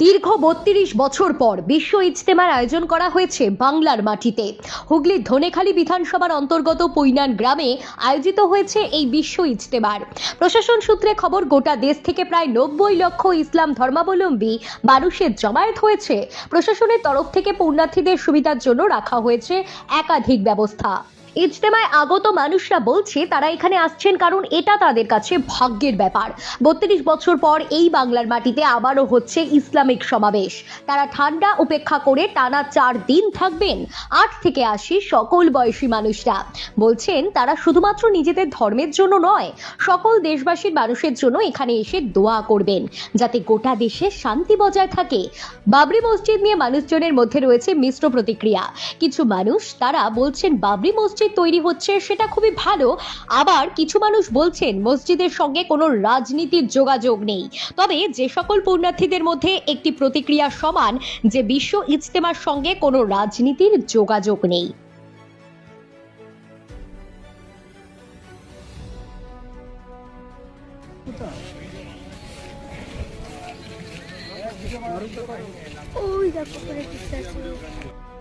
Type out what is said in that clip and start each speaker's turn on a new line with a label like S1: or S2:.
S1: দীর্ঘ ৩২ বছর পর বিশ্ব ইজতেমার আয়োজন করা হয়েছে বাংলার মাটিতে। হুগলির ধনেখালি বিধানসভার অন্তর্গত পৈনান গ্রামে আয়োজিত হয়েছে এই বিশ্ব ইজতেমার। প্রশাসন সূত্রে খবর, গোটা দেশ থেকে প্রায় ৯০ লক্ষ ইসলাম ধর্মাবলম্বী মানুষের জমায়েত হয়েছে। প্রশাসনের তরফ থেকে পুণ্যার্থীদের সুবিধার জন্য রাখা হয়েছে একাধিক ব্যবস্থা। ইজতেমায় আগত মানুষরা বলছে তারা এখানে আসছেন কারণ এটা তাদের কাছে ভাগ্যের ব্যাপার। ৩২ বছর পর এই বাংলার মাটিতে আবারও হচ্ছে ইসলামিক সমাবেশ। তারা ঠান্ডা উপেক্ষা করে টানা ৪ দিন থাকবেন। ৮ থেকে ৮০ সকল বয়সী মানুষরা বলছেন তারা শুধুমাত্র নিজেদের ধর্মের জন্য নয়, সকল দেশবাসীর মানুষের জন্য এখানে এসে দোয়া করবেন যাতে গোটা দেশে শান্তি বজায় থাকে। বাবরি মসজিদ নিয়ে মানুষজনের মধ্যে রয়েছে মিশ্র প্রতিক্রিয়া। কিছু মানুষ তারা বলছেন বাবরি মসজিদ তৈরি হচ্ছে সেটা খুবই ভালো, আবার কিছু মানুষ বলছেন মসজিদের সঙ্গে কোনো রাজনীতির যোগাযোগ নেই। তবে যে সকল পুণ্যার্থীদের মধ্যে একটি প্রতিক্রিয়া সমান যে বিশ্ব ইজতেমার সঙ্গে কোনো রাজনীতির যোগাযোগ নেই।
S2: ওই দেখো করে কিছু আছে।